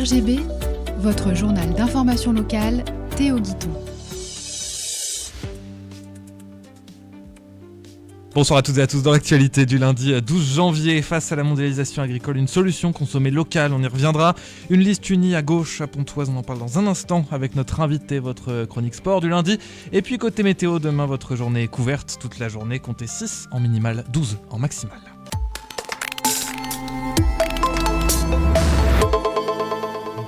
RGB, votre journal d'information locale, Théo Guiton. Bonsoir à toutes et à tous. Dans l'actualité du lundi 12 janvier, face à la mondialisation agricole, une solution consommée locale, on y reviendra. Une liste unie à gauche à Pontoise, on en parle dans un instant avec notre invité, votre chronique sport du lundi. Et puis côté météo, demain votre journée est couverte toute la journée, comptez 6 en minimal, 12 en maximal.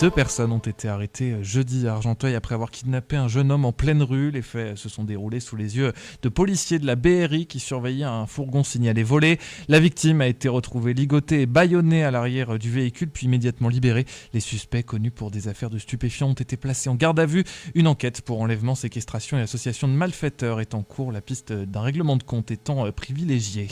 Deux personnes ont été arrêtées jeudi à Argenteuil après avoir kidnappé un jeune homme en pleine rue. Les faits se sont déroulés sous les yeux de policiers de la BRI qui surveillaient un fourgon signalé volé. La victime a été retrouvée ligotée et bâillonnée à l'arrière du véhicule puis immédiatement libérée. Les suspects connus pour des affaires de stupéfiants ont été placés en garde à vue. Une enquête pour enlèvement, séquestration et association de malfaiteurs est en cours, la piste d'un règlement de compte étant privilégiée.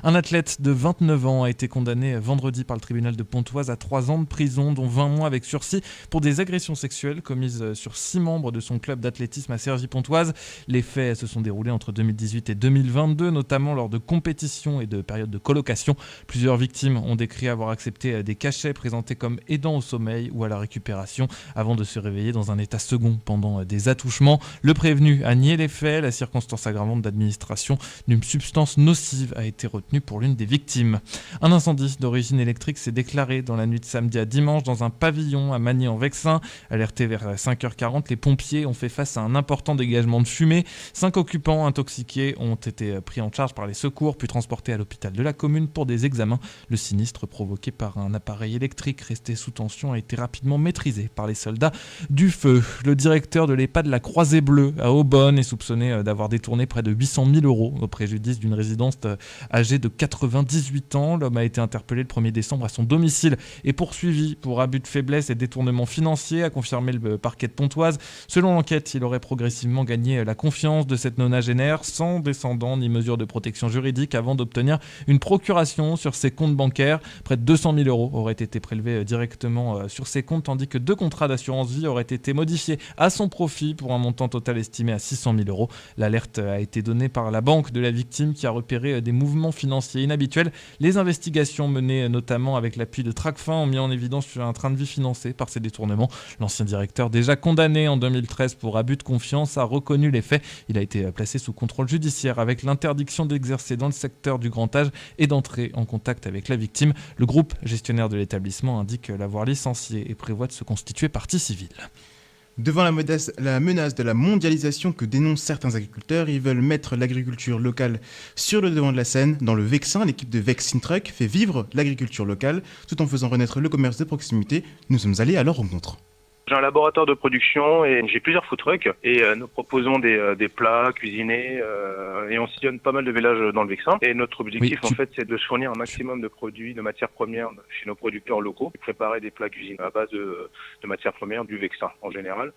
Un athlète de 29 ans a été condamné vendredi par le tribunal de Pontoise à 3 ans de prison, dont 20 mois avec sursis pour des agressions sexuelles commises sur 6 membres de son club d'athlétisme à Cergy-Pontoise. Les faits se sont déroulés entre 2018 et 2022, notamment lors de compétitions et de périodes de colocation. Plusieurs victimes ont décrit avoir accepté des cachets présentés comme aidant au sommeil ou à la récupération avant de se réveiller dans un état second pendant des attouchements. Le prévenu a nié les faits. La circonstance aggravante d'administration d'une substance nocive a été retenue pour l'une des victimes. Un incendie d'origine électrique s'est déclaré dans la nuit de samedi à dimanche dans un pavillon à Magny-en-Vexin. Alertés vers 5h40, les pompiers ont fait face à un important dégagement de fumée. 5 occupants intoxiqués ont été pris en charge par les secours puis transportés à l'hôpital de la commune pour des examens. Le sinistre provoqué par un appareil électrique resté sous tension a été rapidement maîtrisé par les soldats du feu. Le directeur de l'EHPAD La Croisée Bleue à Aubonne est soupçonné d'avoir détourné près de 800 000 € au préjudice d'une résidente âgée de 98 ans. L'homme a été interpellé le 1er décembre à son domicile et poursuivi pour abus de faiblesse et détournement financier, a confirmé le parquet de Pontoise. Selon l'enquête, il aurait progressivement gagné la confiance de cette nonagénaire sans descendant ni mesure de protection juridique avant d'obtenir une procuration sur ses comptes bancaires. Près de 200 000 € auraient été prélevés directement sur ses comptes, tandis que 2 contrats d'assurance vie auraient été modifiés à son profit pour un montant total estimé à 600 000 €. L'alerte a été donnée par la banque de la victime qui a repéré des mouvements financiers inhabituels. Les investigations menées notamment avec l'appui de Tracfin ont mis en évidence un train de vie financé par ces détournements. L'ancien directeur, déjà condamné en 2013 pour abus de confiance, a reconnu les faits. Il a été placé sous contrôle judiciaire avec l'interdiction d'exercer dans le secteur du grand âge et d'entrer en contact avec la victime. Le groupe gestionnaire de l'établissement indique l'avoir licencié et prévoit de se constituer partie civile. Devant la menace de la mondialisation que dénoncent certains agriculteurs, ils veulent mettre l'agriculture locale sur le devant de la scène. Dans le Vexin, l'équipe de Vexintruck fait vivre l'agriculture locale tout en faisant renaître le commerce de proximité. Nous sommes allés à leur rencontre. J'ai un laboratoire de production et j'ai plusieurs food trucks et nous proposons des plats cuisinés et on sillonne pas mal de villages dans le Vexin. Et notre objectif en fait c'est de se fournir un maximum de produits, de matières premières chez nos producteurs locaux et préparer des plats cuisinés à base de matières premières du Vexin en général.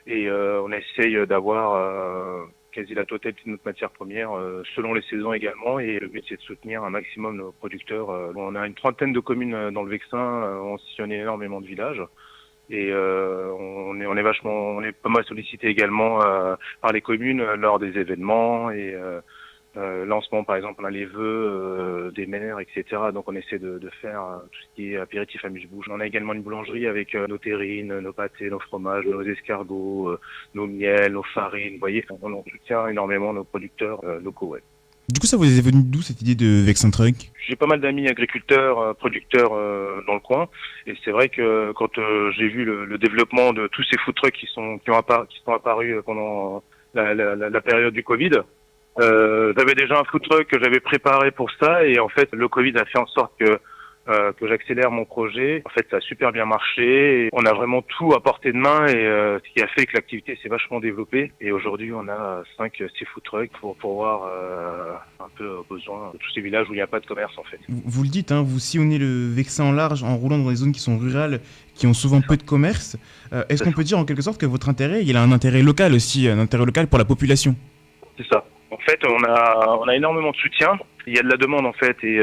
Et on essaye d'avoir quasi la totalité de notre matière première selon les saisons également, et le but c'est de soutenir un maximum nos producteurs. On a une trentaine de communes dans le Vexin, on sillonne énormément de villages. Et on est pas mal sollicité également par les communes lors des événements et lancement par exemple on a les vœux des maires, etc. Donc on essaie de faire tout ce qui est apéritif amuse-bouche. On a également une boulangerie avec nos terrines, nos pâtés, nos fromages, nos escargots, nos miels, nos farines. Vous voyez, on soutient énormément nos producteurs locaux. Ouais. Du coup, ça vous est venu d'où cette idée de Vexintruck ? J'ai pas mal d'amis agriculteurs, producteurs dans le coin, et c'est vrai que quand j'ai vu le développement de tous ces food trucks qui sont apparus pendant la période du Covid, j'avais déjà un food truck que j'avais préparé pour ça, et en fait le Covid a fait en sorte que j'accélère mon projet. En fait, ça a super bien marché. Et on a vraiment tout à portée de main, et ce qui a fait que l'activité s'est vachement développée. Et aujourd'hui, on a 5-6 food trucks pour pouvoir un peu aux besoins de tous ces villages où il n'y a pas de commerce en fait. Vous le dites, vous sillonnez le Vexin en large en roulant dans des zones qui sont rurales, qui ont souvent peu de commerce. Est-ce qu'on peut dire en quelque sorte que votre intérêt, il a un intérêt local aussi, un intérêt local pour la population ? C'est ça. En fait, on a énormément de soutien. Il y a de la demande en fait, et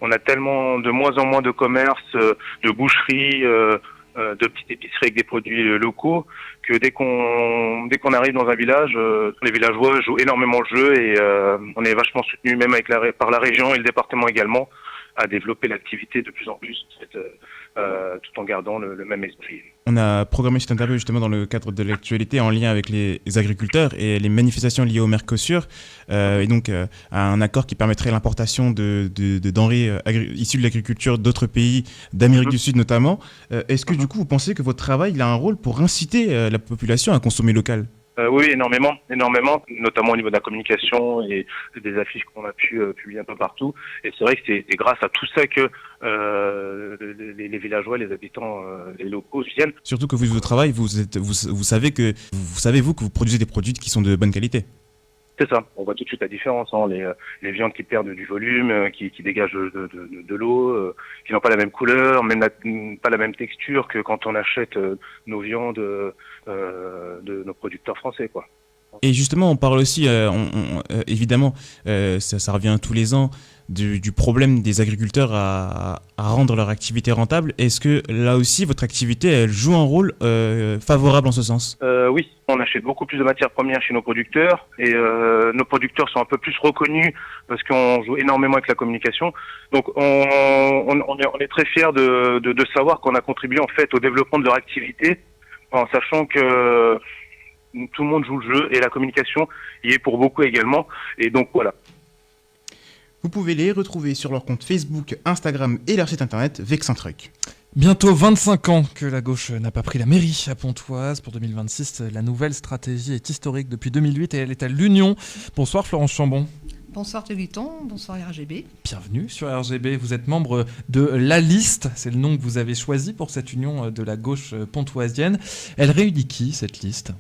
on a tellement de moins en moins de commerces, de boucheries, de petites épiceries avec des produits locaux, que dès qu'on arrive dans un village, les villageois jouent énormément le jeu, et on est vachement soutenu même par la région et le département également, à développer l'activité de plus en plus, tout en gardant le même esprit. On a programmé cette interview justement dans le cadre de l'actualité en lien avec les agriculteurs et les manifestations liées au Mercosur, et donc à un accord qui permettrait l'importation de denrées issues de l'agriculture d'autres pays, d'Amérique du Sud notamment. Est-ce que du coup vous pensez que votre travail il a un rôle pour inciter la population à consommer local ? Oui, énormément, notamment au niveau de la communication et des affiches qu'on a pu publier un peu partout. Et c'est vrai que c'est grâce à tout ça que les villageois, les habitants, les locaux viennent. Surtout que votre travail, vous savez que vous produisez des produits qui sont de bonne qualité. C'est ça. On voit tout de suite la différence. Les viandes qui perdent du volume, qui dégagent de l'eau, qui n'ont pas la même couleur, même pas la même texture que quand on achète nos viandes de nos producteurs français, quoi. Et justement, on parle aussi, évidemment, ça revient tous les ans, du problème des agriculteurs à rendre leur activité rentable. Est-ce que là aussi, votre activité, elle joue un rôle favorable en ce sens ? Oui, on achète beaucoup plus de matières premières chez nos producteurs et nos producteurs sont un peu plus reconnus parce qu'on joue énormément avec la communication. Donc on est très fiers de savoir qu'on a contribué en fait au développement de leur activité en sachant que tout le monde joue le jeu et la communication y est pour beaucoup également. Et donc voilà. Vous pouvez les retrouver sur leur compte Facebook, Instagram et leur site internet Vexintruck. Bientôt 25 ans que la gauche n'a pas pris la mairie à Pontoise. Pour 2026, la nouvelle stratégie est historique depuis 2008 et elle est à l'Union. Bonsoir Florence Chambon. Bonsoir Téléthon, bonsoir RGB. Bienvenue sur RGB, vous êtes membre de La Liste, c'est le nom que vous avez choisi pour cette union de la gauche pontoisienne. Elle réunit qui cette liste ?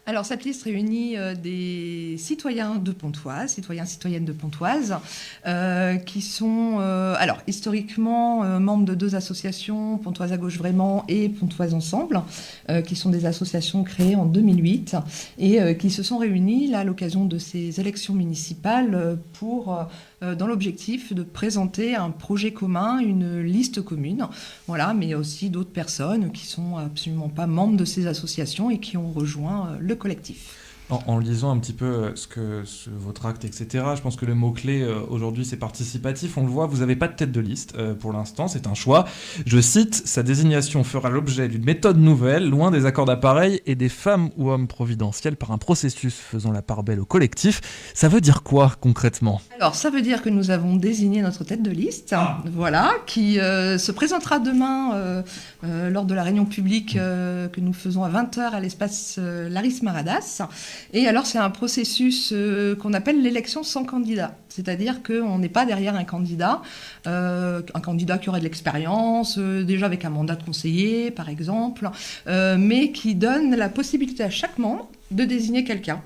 Alors cette liste réunit des citoyens de Pontoise, citoyennes de Pontoise, qui sont alors historiquement membres de deux associations, Pontoise à gauche vraiment et Pontoise ensemble, qui sont des associations créées en 2008 et qui se sont réunies là, à l'occasion de ces élections municipales pour dans l'objectif de présenter un projet commun, une liste commune, voilà, mais il y a aussi d'autres personnes qui sont absolument pas membres de ces associations et qui ont rejoint le collectif. En lisant un petit peu votre acte, etc., je pense que le mot-clé aujourd'hui, c'est participatif. On le voit, vous n'avez pas de tête de liste pour l'instant, c'est un choix. Je cite, « Sa désignation fera l'objet d'une méthode nouvelle, loin des accords d'appareil et des femmes ou hommes providentiels par un processus faisant la part belle au collectif ». Ça veut dire quoi concrètement ? Alors, ça veut dire que nous avons désigné notre tête de liste, voilà, qui se présentera demain lors de la réunion publique que nous faisons à 20h à l'espace Laris Maradas. Et alors, c'est un processus qu'on appelle l'élection sans candidat. C'est-à-dire qu'on n'est pas derrière un candidat qui aurait de l'expérience, déjà avec un mandat de conseiller, par exemple, mais qui donne la possibilité à chaque membre de désigner quelqu'un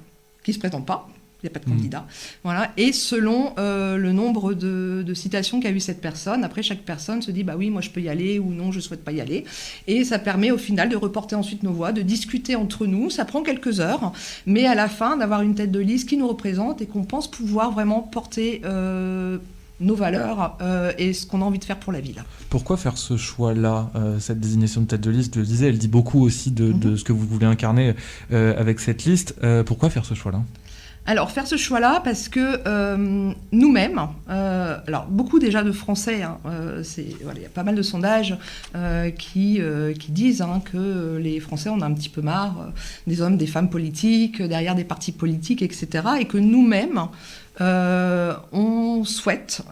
qui ne se présente pas. Il n'y a pas de candidat. Voilà. Et selon le nombre de citations qu'a eu cette personne, après chaque personne se dit bah oui, moi je peux y aller ou non, je ne souhaite pas y aller. Et ça permet au final de reporter ensuite nos voix, de discuter entre nous. Ça prend quelques heures, mais à la fin d'avoir une tête de liste qui nous représente et qu'on pense pouvoir vraiment porter nos valeurs et ce qu'on a envie de faire pour la ville. Pourquoi faire ce choix-là, cette désignation de tête de liste ? Je le disais, elle dit beaucoup aussi de ce que vous voulez incarner avec cette liste. Pourquoi faire ce choix-là ? Alors, faire ce choix-là, parce que nous-mêmes, alors beaucoup déjà de Français, voilà, y a pas mal de sondages qui disent que les Français en ont un petit peu marre des hommes, des femmes politiques, derrière des partis politiques, etc. Et que nous-mêmes, on souhaite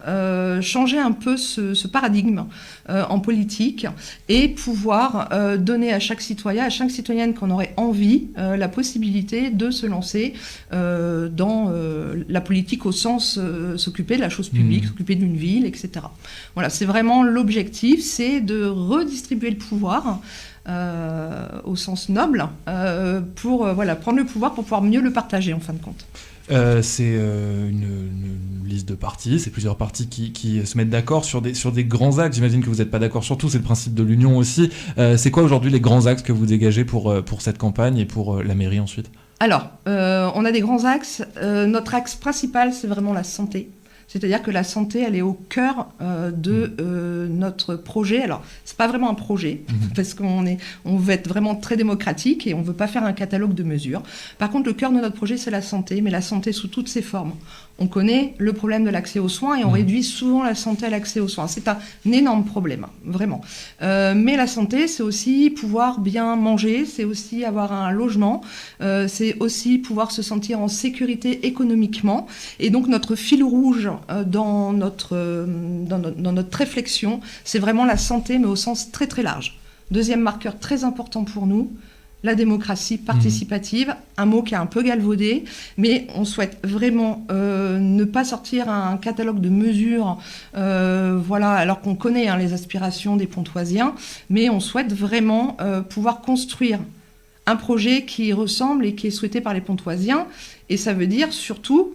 changer un peu ce paradigme en politique et pouvoir donner à chaque citoyen, à chaque citoyenne qu'on aurait envie, la possibilité de se lancer dans la politique au sens s'occuper de la chose publique, s'occuper d'une ville, etc. Voilà, c'est vraiment l'objectif, c'est de redistribuer le pouvoir au sens noble pour prendre le pouvoir pour pouvoir mieux le partager en fin de compte. C'est une liste de partis, c'est plusieurs partis qui se mettent d'accord sur des grands axes. J'imagine que vous n'êtes pas d'accord sur tout, c'est le principe de l'union aussi. C'est quoi aujourd'hui les grands axes que vous dégagez pour cette campagne et pour la mairie ensuite ? Alors, on a des grands axes. Notre axe principal, c'est vraiment la santé. C'est-à-dire que la santé, elle est au cœur de notre projet. Alors, c'est pas vraiment un projet, parce qu'on veut être vraiment très démocratique et on veut pas faire un catalogue de mesures. Par contre, le cœur de notre projet, c'est la santé, mais la santé sous toutes ses formes. on connaît le problème de l'accès aux soins et on réduit souvent la santé à l'accès aux soins. C'est un énorme problème, vraiment. Mais la santé, c'est aussi pouvoir bien manger, c'est aussi avoir un logement, c'est aussi pouvoir se sentir en sécurité économiquement. Et donc notre fil rouge dans notre réflexion, c'est vraiment la santé, mais au sens très très large. Deuxième marqueur très important pour nous, la démocratie participative, un mot qui est un peu galvaudé, mais on souhaite vraiment ne pas sortir un catalogue de mesures, alors qu'on connaît les aspirations des Pontoisiens, mais on souhaite vraiment pouvoir construire un projet qui ressemble et qui est souhaité par les Pontoisiens, et ça veut dire surtout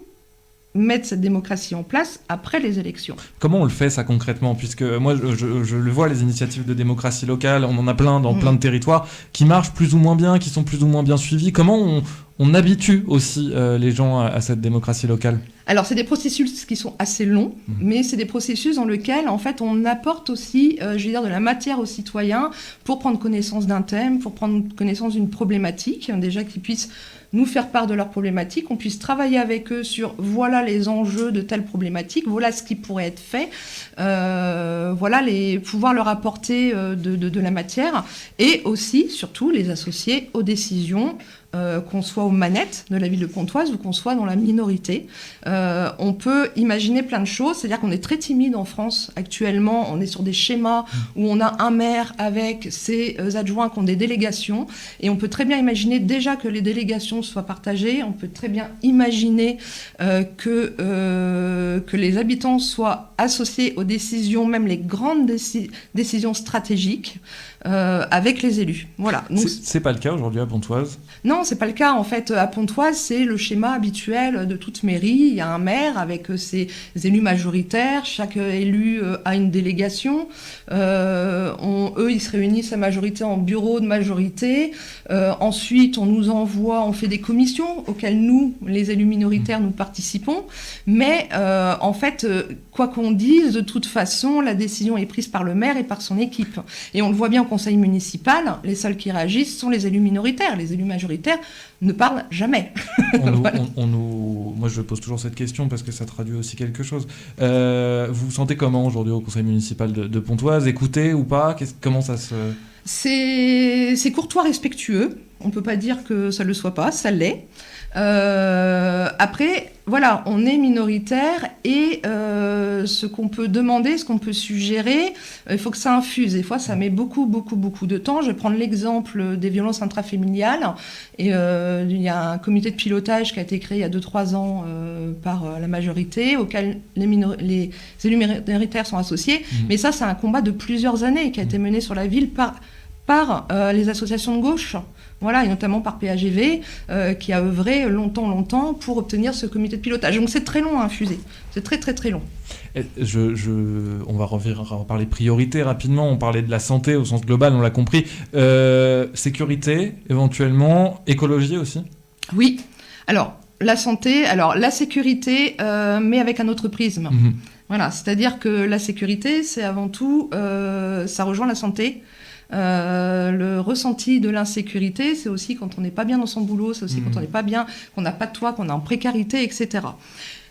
mettre cette démocratie en place après les élections. Comment on le fait ça concrètement ? Puisque moi je le vois, les initiatives de démocratie locale, on en a plein dans plein de territoires qui marchent plus ou moins bien, qui sont plus ou moins bien suivis. Comment on habitue aussi les gens à cette démocratie locale ? Alors c'est des processus qui sont assez longs, mais c'est des processus dans lesquels en fait on apporte aussi, de la matière aux citoyens pour prendre connaissance d'un thème, pour prendre connaissance d'une problématique, déjà qu'ils puissent nous faire part de leurs problématiques, on puisse travailler avec eux sur voilà les enjeux de telle problématique, voilà ce qui pourrait être fait, pouvoir leur apporter de la matière, et aussi, surtout, les associer aux décisions, qu'on soit aux manettes de la ville de Pontoise ou qu'on soit dans la minorité. On peut imaginer plein de choses, c'est-à-dire qu'on est très timide en France actuellement, on est sur des schémas où on a un maire avec ses adjoints qui ont des délégations, et on peut très bien imaginer déjà que les délégations soient partagées, on peut très bien imaginer que les habitants soient associés aux décisions, même les grandes décisions stratégiques, avec les élus. Voilà. Donc, c'est pas le cas aujourd'hui à Pontoise ? Non, c'est pas le cas. En fait, à Pontoise, c'est le schéma habituel de toute mairie. Il y a un maire avec ses élus majoritaires. Chaque élu a une délégation. Eux, ils se réunissent à majorité en bureau de majorité. Ensuite, on fait des commissions auxquelles nous, les élus minoritaires, nous participons. Mais en fait, quoi qu'on dise, de toute façon, la décision est prise par le maire et par son équipe. Et on le voit bien au conseil municipal, les seuls qui réagissent sont les élus minoritaires. Les élus majoritaires ne parlent jamais. Moi, je pose toujours cette question parce que ça traduit aussi quelque chose. Vous vous sentez comment aujourd'hui au conseil municipal de Pontoise ? Écoutez ou pas ? Comment ça se... C'est courtois, respectueux. On ne peut pas dire que ça ne le soit pas, ça l'est. Après, voilà, on est minoritaire et ce qu'on peut demander, ce qu'on peut suggérer, il faut que ça infuse. Des fois, ça met beaucoup de temps. Je vais prendre l'exemple des violences intrafamiliales. Et il y a un comité de pilotage qui a été créé il y a 2-3 ans par la majorité, auquel les élus minoritaires sont associés. Mais ça, c'est un combat de plusieurs années qui a été mené sur la ville par les associations de gauche. Voilà, et notamment par PAGV, qui a œuvré longtemps pour obtenir ce comité de pilotage. Donc c'est très long à infuser, c'est très long. On va reparler priorité rapidement, on parlait de la santé au sens global, on l'a compris. Sécurité, éventuellement, écologie aussi ? Oui. Alors, la santé, la sécurité, mais avec un autre prisme. Voilà, c'est-à-dire que la sécurité, c'est avant tout, ça rejoint la santé. Le ressenti de l'insécurité, c'est aussi quand on n'est pas bien dans son boulot, c'est aussi quand on n'est pas bien, qu'on n'a pas de toit, qu'on est en précarité, etc.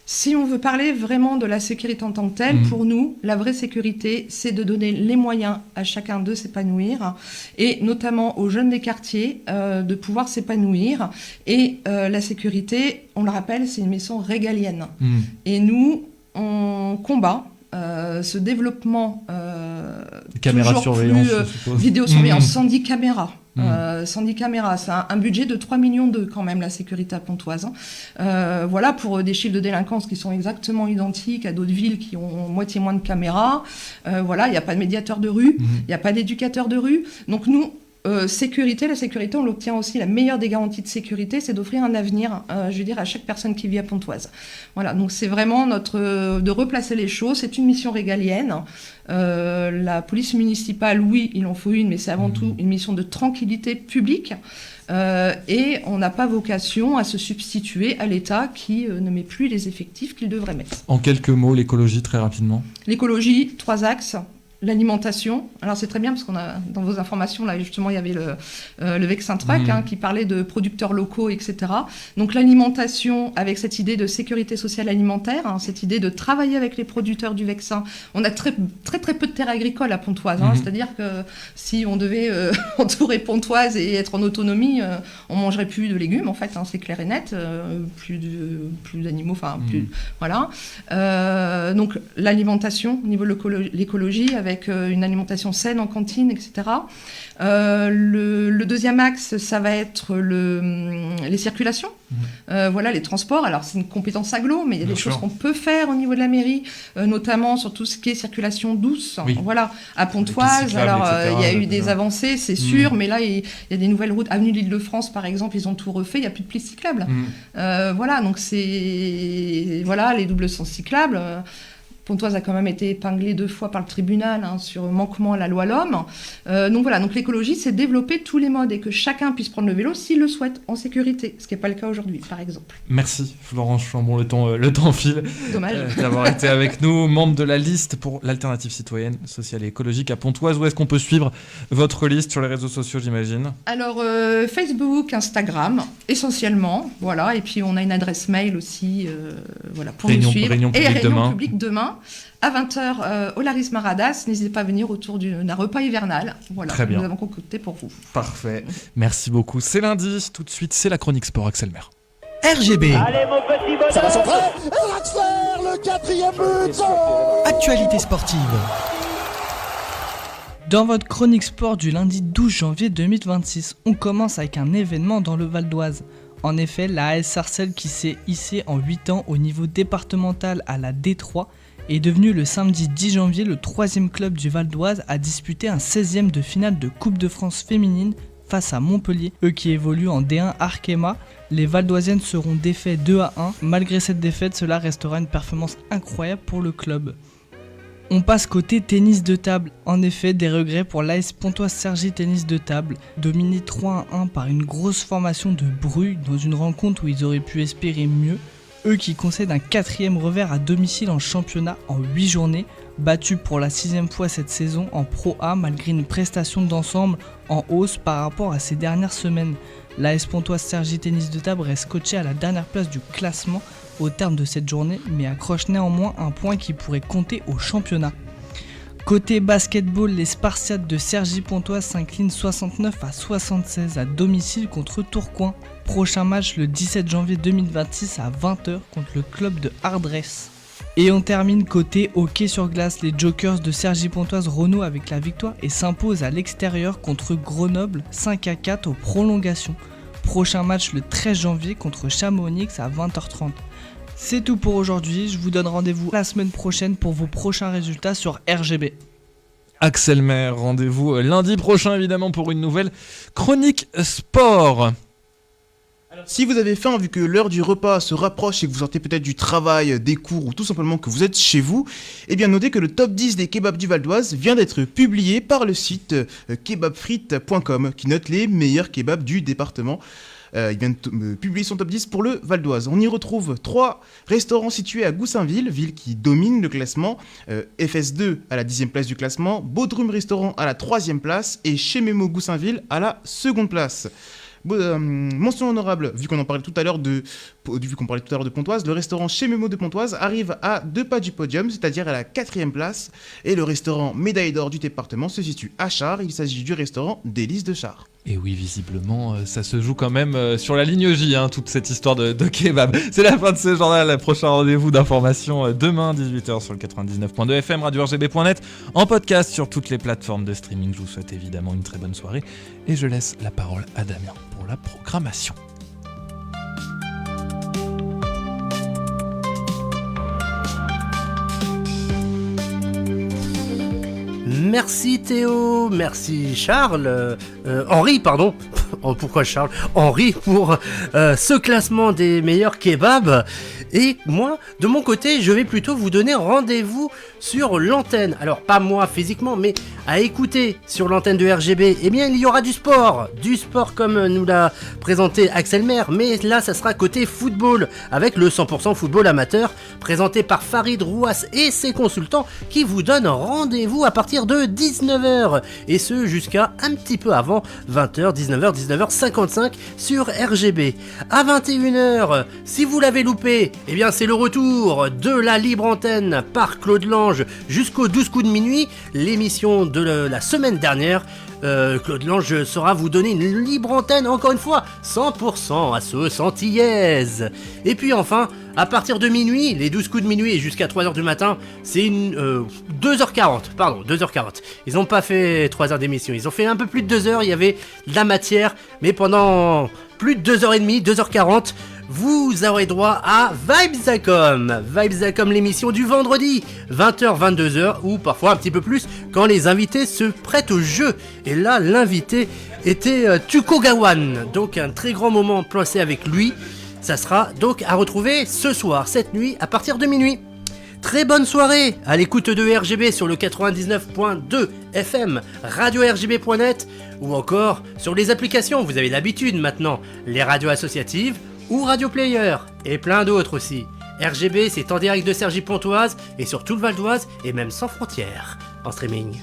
Si on veut parler vraiment de la sécurité en tant que telle, pour nous, la vraie sécurité, c'est de donner les moyens à chacun d'eux s'épanouir, et notamment aux jeunes des quartiers de pouvoir s'épanouir. Et la sécurité, on le rappelle, c'est une mission régalienne. Et nous, on combat ce développement caméras de surveillance, vidéosurveillance, 110 caméras. 110 caméras, c'est un budget de 3,2 millions quand même, la sécurité à Pontoise. Voilà, pour des chiffres de délinquance qui sont exactement identiques à d'autres villes qui ont moitié moins de caméras. Voilà, il n'y a pas de médiateur de rue, il n'y a pas d'éducateur de rue. Donc nous, la sécurité, on l'obtient aussi. La meilleure des garanties de sécurité, c'est d'offrir un avenir, à chaque personne qui vit à Pontoise. Voilà, donc c'est vraiment de replacer les choses. C'est une mission régalienne. La police municipale, oui, il en faut une, mais c'est avant tout une mission de tranquillité publique. Et on n'a pas vocation à se substituer à l'État qui ne met plus les effectifs qu'il devrait mettre. En quelques mots, l'écologie, très rapidement. L'écologie, 3 axes. l'alimentation. Alors c'est très bien parce qu'on a dans vos informations là justement il y avait le Vexin Truck qui parlait de producteurs locaux, etc. Donc l'alimentation avec cette idée de sécurité sociale alimentaire, cette idée de travailler avec les producteurs du Vexin. On a très peu de terres agricoles à Pontoise, c'est-à-dire que si on devait entourer Pontoise et être en autonomie, on mangerait plus de légumes en fait, c'est clair et net, plus d'animaux, plus voilà. Donc l'alimentation au niveau de l'écologie avec une alimentation saine en cantine, etc. Le deuxième axe, ça va être les circulations. Voilà, les transports. Alors, c'est une compétence agglo, mais il y a des choses qu'on peut faire au niveau de la mairie, notamment sur tout ce qui est circulation douce. Oui. Voilà, à Pontoise, alors il y a eu des avancées, c'est sûr, mais là, il y a des nouvelles routes. Avenue de l'Île-de-France, par exemple, ils ont tout refait, il n'y a plus de pistes cyclables. Voilà, donc c'est... Voilà, les doubles sens cyclables... Pontoise a quand même été épinglée 2 fois par le tribunal sur manquement à la loi l'homme. Donc voilà, donc l'écologie, c'est développer tous les modes et que chacun puisse prendre le vélo s'il le souhaite, en sécurité, ce qui n'est pas le cas aujourd'hui, par exemple. Merci Florence Chambon, le temps file. Dommage. D'avoir été avec nous, membre de la liste pour l'alternative citoyenne, sociale et écologique à Pontoise. Où est-ce qu'on peut suivre votre liste sur les réseaux sociaux, j'imagine ? Alors, Facebook, Instagram, essentiellement, voilà, et puis on a une adresse mail aussi, voilà, pour nous suivre. Réunion publique demain. À 20h au Laris Maradas. N'hésitez pas à venir autour d'un repas hivernal. Voilà, très bien. Nous avons concocté pour vous. Parfait. Merci beaucoup. C'est lundi. Tout de suite, c'est la chronique sport Axel Maire. RGB. Allez mon petit bonhomme. Ça va centrer. Et Draxler, le 4e but. Actualité sportive. Dans votre chronique sport du lundi 12 janvier 2026, on commence avec un événement dans le Val d'Oise. En effet, la AS Sarcelles qui s'est hissée en 8 ans au niveau départemental à la D3 est devenue le samedi 10 janvier le 3e club du Val d'Oise à disputer un 16e de finale de Coupe de France féminine face à Montpellier. Eux qui évoluent en D1 Arkema, les Valdoisiennes seront défaites 2-1. Malgré cette défaite, cela restera une performance incroyable pour le club. On passe côté tennis de table. En effet, des regrets pour l'AS Pontoise Cergy Tennis de table, dominé 3-1 par une grosse formation de Bruy dans une rencontre où ils auraient pu espérer mieux. Eux qui concèdent un 4e revers à domicile en championnat en 8 journées, battus pour la 6e fois cette saison en Pro A malgré une prestation d'ensemble en hausse par rapport à ces dernières semaines. L'AS Pontoise Cergy Tennis de table reste coaché à la dernière place du classement au terme de cette journée, mais accroche néanmoins un point qui pourrait compter au championnat. Côté basketball, les Spartiates de Cergy-Pontoise s'inclinent 69-76 à domicile contre Tourcoing. Prochain match le 17 janvier 2026 à 20h contre le club de Ardres. Et on termine côté hockey sur glace, les Jokers de Cergy-Pontoise renouent avec la victoire et s'imposent à l'extérieur contre Grenoble 5-4 aux prolongations. Prochain match le 13 janvier contre Chamonix à 20h30. C'est tout pour aujourd'hui, je vous donne rendez-vous la semaine prochaine pour vos prochains résultats sur RGB. Axel Maire, rendez-vous lundi prochain évidemment pour une nouvelle chronique sport. Alors, si vous avez faim, vu que l'heure du repas se rapproche et que vous sortez peut-être du travail, des cours ou tout simplement que vous êtes chez vous, eh bien notez que le top 10 des kebabs du Val d'Oise vient d'être publié par le site kebabfrites.com qui note les meilleurs kebabs du département. Il vient de publier son top 10 pour le Val d'Oise. On y retrouve 3 restaurants situés à Goussainville, ville qui domine le classement, FS2 à la 10e place du classement, Bodrum Restaurant à la 3e place et Chez Memo Goussainville à la 2e place. Mention honorable, vu qu'on parlait tout à l'heure de Pontoise, le restaurant Chez Memo de Pontoise arrive à 2 pas du podium, c'est-à-dire à la 4e place, et le restaurant Médaille d'Or du département se situe à Chars. Il s'agit du restaurant Délices de Chars. Et oui, visiblement, ça se joue quand même sur la ligne J, toute cette histoire de kebab. C'est la fin de ce journal. Prochain rendez-vous d'information demain, 18h sur le 99.2 FM, radio-rgb.net, en podcast sur toutes les plateformes de streaming. Je vous souhaite évidemment une très bonne soirée et je laisse la parole à Damien pour la programmation. Merci Théo, merci Charles, Henri pardon, Henri pour ce classement des meilleurs kebabs. Et moi, de mon côté, je vais plutôt vous donner rendez-vous sur l'antenne. Alors, pas moi physiquement, mais à écouter sur l'antenne de RGB. Eh bien, il y aura du sport comme nous l'a présenté Axel Maire. Mais là, ça sera côté football, avec le 100% football amateur, présenté par Farid Rouas et ses consultants, qui vous donnent rendez-vous à partir de 19h. Et ce, jusqu'à un petit peu avant 20h, 19h, 19h55 sur RGB. À 21h, si vous l'avez loupé, eh bien c'est le retour de la libre antenne par Claude Lange jusqu'aux 12 coups de minuit, l'émission de la semaine dernière. Claude Lange saura vous donner une libre antenne, encore une fois, 100% à sauce antillaise. Et puis enfin, à partir de minuit, les 12 coups de minuit et jusqu'à 3h du matin, c'est une 2h40. Ils n'ont pas fait 3 heures d'émission, ils ont fait un peu plus de 2 heures, il y avait de la matière, mais pendant plus de 2h30, 2h40, vous aurez droit à Vibes-A-Com, l'émission du vendredi, 20h, 22h, ou parfois un petit peu plus, quand les invités se prêtent au jeu. Et là, l'invité était Tuko Gawan, donc un très grand moment placé avec lui. Ça sera donc à retrouver ce soir, cette nuit, à partir de minuit. Très bonne soirée à l'écoute de RGB sur le 99.2 FM, radio-rgb.net, ou encore sur les applications, vous avez l'habitude maintenant, les radios associatives, ou Radio Player, et plein d'autres aussi. RGB, c'est en direct de Cergy-Pontoise, et sur tout le Val d'Oise, et même sans frontières, en streaming.